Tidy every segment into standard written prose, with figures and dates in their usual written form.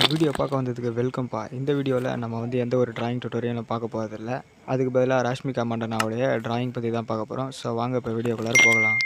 Video பார்க்க வந்ததுக்கு வெல்கம்ப்பா. இந்த வீடியோவில் நம்ம எந்த ஒரு டிராயிங் டியூட்டோரியலும் பார்க்க போகிறதில்ல. அதுக்கு பதிலாக ராஷ்மிகா மண்டனாவுடைய டிராயிங் பற்றி தான் பார்க்க போகிறோம். ஸோ வாங்க இப்போ வீடியோக்குள்ளார போகலாம்.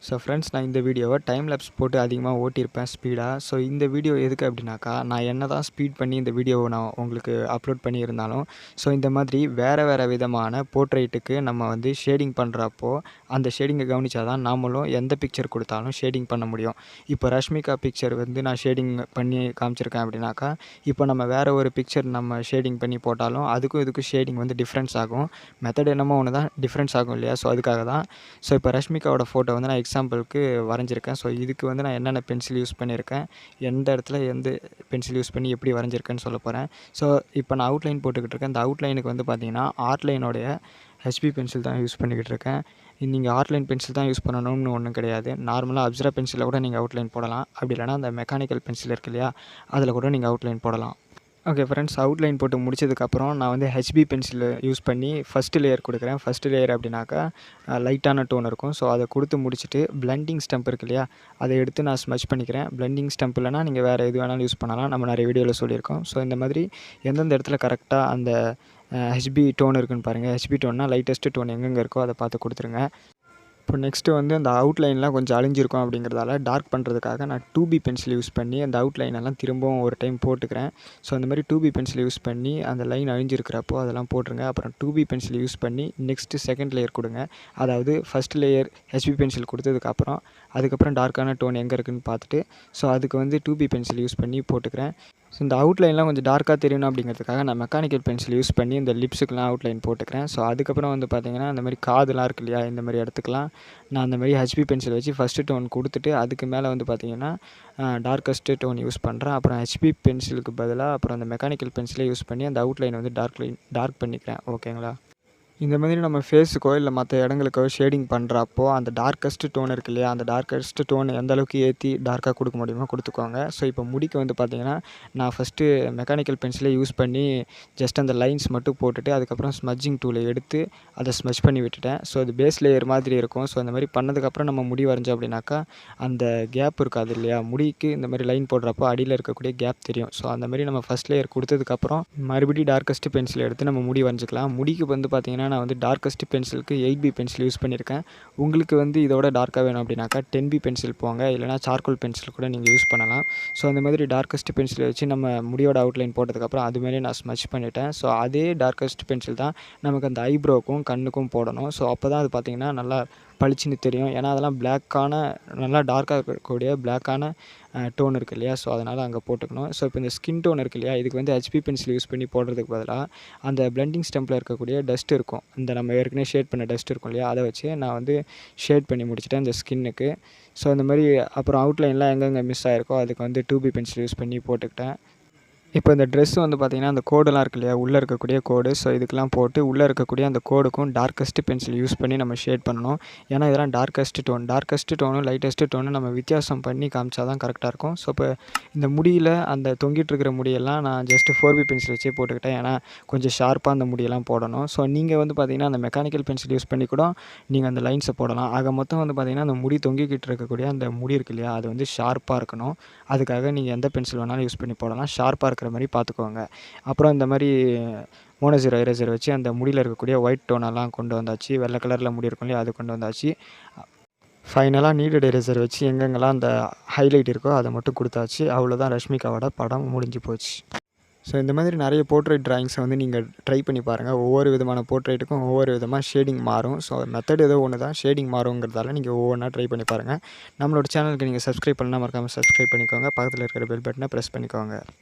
ஸோ ஃப்ரெண்ட்ஸ், நான் இந்த வீடியோவை டைம் லேப்ஸ் போட்டு அதிகமாக ஓட்டியிருப்பேன் ஸ்பீடாக. ஸோ இந்த வீடியோ எதுக்கு அப்படின்னாக்கா, நான் என்ன தான் ஸ்பீட் பண்ணி இந்த வீடியோவை நான் உங்களுக்கு அப்லோட் பண்ணியிருந்தாலும், ஸோ இந்த மாதிரி வேறு விதமான போர்ட்ரைட்டுக்கு நம்ம ஷேடிங் பண்ணுறப்போ அந்த ஷேடிங்கை கவனித்தா தான் நாமளும் எந்த பிக்சர் கொடுத்தாலும் ஷேடிங் பண்ண முடியும். இப்போ ரஷ்மிகா பிக்சர் நான் ஷேடிங் பண்ணி காமிச்சிருக்கேன் அப்படின்னாக்கா, இப்போ நம்ம வேறு ஒரு பிக்சர் நம்ம ஷேடிங் பண்ணி போட்டாலும் அதுக்கும் இதுக்கும் ஷேடிங் டிஃப்ரென்ஸ் ஆகும். மெத்தட் என்னமோ ஒன்று தான், டிஃப்ரென்ஸ் ஆகும் இல்லையா? ஸோ அதுக்காக தான். ஸோ இப்போ ரஷ்மிகாவோட ஃபோட்டோ நான் எக்ஸாம்பிளுக்கு வரைஞ்சிருக்கேன். ஸோ இதுக்கு நான் என்னென்ன பென்சில் யூஸ் பண்ணியிருக்கேன், எந்த இடத்துல எந்த பென்சில் யூஸ் பண்ணி எப்படி வரைஞ்சிருக்கேன்னு சொல்ல போகிறேன். ஸோ இப்போ நான் அவுட்லைன் போட்டுக்கிட்டு இருக்கேன். இந்த அவுட்லைனுக்கு பார்த்தீங்கன்னா ஆர்ட்லைனோடைய ஹெச்பி பென்சில் தான் யூஸ் பண்ணிக்கிட்டு இருக்கேன். நீங்கள் ஆர்ட்லைன் பென்சில் தான் யூஸ் பண்ணணும்னு ஒன்றும் கிடையாது. நார்மலாக அப்சரா பென்சிலில் கூட நீங்கள் அவுட்லைன் போடலாம். அப்படி இல்லைனா அந்த மெக்கானிக்கல் பென்சில் இருக்கு இல்லையா, அதில் கூட நீங்கள் அவுட்லைன் போடலாம். ஓகே ஃப்ரெண்ட்ஸ், அவுட்லைன் போட்டு முடிச்சதுக்கப்புறம் நான் ஹெச்பி பென்சில் யூஸ் பண்ணி ஃபஸ்ட்டு லேயர் கொடுக்குறேன். ஃபஸ்ட்டு லேயர் அப்படின்னாக்கா லைட்டான டோன் இருக்கும். ஸோ அதை கொடுத்து முடிச்சுட்டு பிளெண்டிங் ஸ்டம்ப் இருக்கு இல்லையா, அதை எடுத்து நான் ஸ்மச் பண்ணிக்கிறேன். பிளெண்டிங் ஸ்டம்ப் இல்லைனா நீங்கள் வேறு எது வேணாலும் யூஸ் பண்ணலாம். நம்ம நிறைய வீடியோவில் சொல்லியிருக்கோம். ஸோ இந்த மாதிரி எந்தெந்த இடத்துல கரெக்டாக அந்த ஹெச்பி டோன் இருக்குன்னு பாருங்கள். ஹெச்பி டோன்னா லைட்டஸ்ட்டு டோன் எங்கெங்கே இருக்கோ அதை பார்த்து கொடுத்துருங்க. இப்போ நெக்ஸ்ட்டு அந்த அவுட்லைன்லாம் கொஞ்சம் அழிஞ்சிருக்கும் அப்படிங்கிறதால டார்க் பண்ணுறதுக்காக நான் 2B பென்சில் யூஸ் பண்ணி அந்த அவுட்லைனெல்லாம் திரும்பவும் ஒரு டைம் போட்டுக்கிறேன். ஸோ அந்த மாதிரி 2B பென்சில் யூஸ் பண்ணி அந்த லைன் அழிஞ்சிருக்கிறப்போ அதெல்லாம் போட்டுருங்க. அப்புறம் 2B பென்சில் யூஸ் பண்ணி நெக்ஸ்ட்டு செகண்ட் லேயர் கொடுங்க. அதாவது ஃபஸ்ட் லேயர் ஹெச்பி பென்சில் கொடுத்ததுக்கப்புறம் அதுக்கப்புறம் டார்க்கான டோன் எங்கே இருக்குதுன்னு பார்த்துட்டு ஸோ அதுக்கு 2B பென்சில் யூஸ் பண்ணி போட்டுக்கிறேன். ஸோ இந்த அவுட்லைன்லாம் கொஞ்சம் டார்க்காக தெரியணும் அப்படிங்கிறதுக்காக நான் மெக்கானிக்கல் பென்சில் யூஸ் பண்ணி இந்த லிப்ஸுக்கெலாம் அவுட்லைன் போட்டுக்கிறேன். ஸோ அதுக்கப்புறம் பார்த்திங்கன்னா அந்த மாதிரி காதுலாம் இருக்கு இல்லையா, இந்த மாதிரி இடத்துக்குலாம் நான் அந்த மாதிரி ஹெச்பி பென்சில் வச்சு ஃபஸ்ட்டு டோன் கொடுத்துட்டு அதுக்கு மேலே பார்த்திங்கன்னா டார்க்கஸ்ட்டு டோன் யூஸ் பண்ணுறேன். அப்புறம் ஹெச்பி பென்சிலுக்கு பதிலாக அப்புறம் அந்த மெக்கானிக்கல் பென்சிலே யூஸ் பண்ணி அந்த அவுட்லைன் டார்க் பண்ணிக்கிறேன். ஓகேங்களா? இந்த மாதிரி நம்ம ஃபேஸுக்கோ இல்லை மற்ற இடங்களுக்கோ ஷேடிங் பண்ணுறப்போ அந்த டார்க்கஸ்ட்டு டோன் இருக்கு இல்லையா, அந்த டார்க்கஸ்ட்டு டோன் எந்த அளவுக்கு ஏற்றி டார்க்காக கொடுக்க முடியுமோ கொடுத்துக்கோங்க. ஸோ இப்போ முடிக்க பார்த்திங்கன்னா நான் ஃபஸ்ட்டு மெக்கானிக்கல் பென்சிலே யூஸ் பண்ணி ஜஸ்ட் அந்த லைன்ஸ் மட்டும் போட்டுட்டு அதுக்கப்புறம் ஸ்மஜ்ஜிங் டூலை எடுத்து அதை ஸ்மஜ் பண்ணி விட்டுட்டேன். ஸோ அது பேஸ் லேயர் மாதிரி இருக்கும். ஸோ அந்த மாதிரி பண்ணதுக்கப்புறம் நம்ம முடி வரைஞ்சோம் அப்படின்னாக்கா அந்த கேப் இருக்காது இல்லையா, முடிக்கு இந்த மாதிரி லைன் போடுறப்போ அடியில் இருக்கக்கூடிய கேப் தெரியும். ஸோ அந்த மாதிரி நம்ம ஃபஸ்ட் லேயர் கொடுத்ததுக்கப்புறம் மறுபடியும் டார்க்கஸ்ட்டு பென்சில் எடுத்து நம்ம முடி வரைஞ்சிக்கலாம். முடிக்கு பார்த்திங்கன்னா நான் டார்க்கஸ்ட் பென்சிலுக்கு 8B பென்சில் யூஸ் பண்ணியிருக்கேன். உங்களுக்கு இதோட டார்க்காக வேணும் அப்படின்னாக்கா 10B பென்சில் போங்க, இல்லைனா சார்கோல் பென்சில் கூட நீங்கள் யூஸ் பண்ணலாம். ஸோ அந்த மாதிரி டார்க்கஸ்ட் பென்சிலை வச்சு நம்ம முடியோட அவுட்லைன் போட்டதுக்கப்புறம் அது மேலே நான் ஸ்மச் பண்ணிட்டேன். ஸோ அதே டார்க்கஸ்ட் பென்சில் தான் நமக்கு அந்த ஐப்ரோக்கும் கண்ணுக்கும் போடணும். ஸோ அப்போ தான் அது பார்த்திங்கன்னா நல்லா பளிச்சுன்னு தெரியும். ஏன்னா அதெல்லாம் பிளாக்கான நல்லா டார்க்காக இருக்கக்கூடிய பிளாக்கான டோன் இருக்குது இல்லையா, ஸோ அதனால் அங்கே போட்டுக்கணும். ஸோ இப்போ இந்த ஸ்கின் டோன் இருக்கு இல்லையா, இதுக்கு ஹெச்பி பென்சில் யூஸ் பண்ணி போடுறதுக்கு பதிலாக அந்த பிளெண்டிங் ஸ்டம்பில் இருக்கக்கூடிய டஸ்ட் இருக்கும், இந்த நம்ம ஏற்கனவே ஷேட் பண்ண டஸ்ட் இருக்கும் இல்லையா, அதை வச்சு நான் ஷேட் பண்ணி முடிச்சிட்டேன் இந்த ஸ்கின்னுக்கு. ஸோ இந்த மாதிரி அப்புறம் அவுட்லைன்லாம் எங்கெங்கே மிஸ் ஆகிருக்கோ அதுக்கு 2B பென்சில் யூஸ் பண்ணி போட்டுக்கிட்டேன். இப்போ இந்த ட்ரெஸ்ஸு பார்த்திங்கன்னா அந்த கோடெல்லாம் இருக்கு இல்லையா, உள்ளே இருக்கக்கூடிய கோடு, ஸோ இதுக்கெலாம் போட்டு உள்ளே இருக்கக்கூடிய அந்த கோடுக்கும் டார்க்கஸ்ட்டு பென்சில் யூஸ் பண்ணி நம்ம ஷேட் பண்ணணும். ஏன்னா இதெல்லாம் டார்க்கஸ்ட்டு டோனும் லைட்டஸ்ட்டு டோனும் நம்ம வித்தியாசம் பண்ணி காமிச்சா தான் கரெக்டாக இருக்கும். ஸோ இப்போ இந்த முடியில் அந்த தொங்கிட்டு இருக்கிற முடியெல்லாம் நான் ஜஸ்ட்டு 4B பென்சில் வச்சே போட்டுக்கிட்டேன். ஏன்னா கொஞ்சம் ஷார்ப்பாக அந்த முடியெல்லாம் போடணும். ஸோ நீங்கள் பார்த்திங்கன்னா அந்த மெக்கானிக்கல் பென்சில் யூஸ் பண்ணி கூட நீங்கள் அந்த லைன்ஸை போடலாம். ஆக மொத்தம் பார்த்திங்கன்னா அந்த முடி தொங்கிக்கிட்டு இருக்கக்கூடிய அந்த முடி இருக்கு இல்லையா, அது ஷார்ப்பாக இருக்கணும். அதுக்காக நீங்கள் எந்த பென்சில் வேணாலும் யூஸ் பண்ணி போடலாம். ஷார்ப்பாக இருக்கிற மாதிரி பார்த்துக்கோங்க. அப்புறம் இந்த மாதிரி மோனோஜீரோ எரேசர் வச்சு அந்த முடியில் இருக்கக்கூடிய ஒயிட் டோனெல்லாம் கொண்டு வந்தாச்சு. வெள்ளை கலரில் முடி இருக்கும் இல்லையா, அது கொண்டு வந்தாச்சு. ஃபைனலாக நீடட் எரேசர் வச்சு எங்கெங்கெல்லாம் அந்த ஹைலைட் இருக்கோ அதை மட்டும் கொடுத்தாச்சு. அவ்வளோதான், ரஷ்மிகாவோட படம் முடிஞ்சு போச்சு. ஸோ இந்த மாதிரி நிறைய போர்ட்ரைட் ட்ராயிங்ஸை நீங்கள் ட்ரை பண்ணி பாருங்கள். ஒவ்வொரு விதமான போர்ட்ரைட்டுக்கும் ஒவ்வொரு விதமாக ஷேடிங் மாறும். ஸோ மெத்தட் ஏதோ ஒன்று தான், ஷேடிங் மாறுங்கிறதால நீங்கள் ஒவ்வொன்றா ட்ரை பண்ணி பாருங்கள். நம்மளோட சேனலுக்கு நீங்கள் சப்ஸ்கிரைப் பண்ணால் மறக்காமல் சப்ஸ்கிரைப் பண்ணிக்கோங்க. பக்கத்தில் இருக்கிற பெல் பட்டனை ப்ரெஸ் பண்ணிக்கோங்க.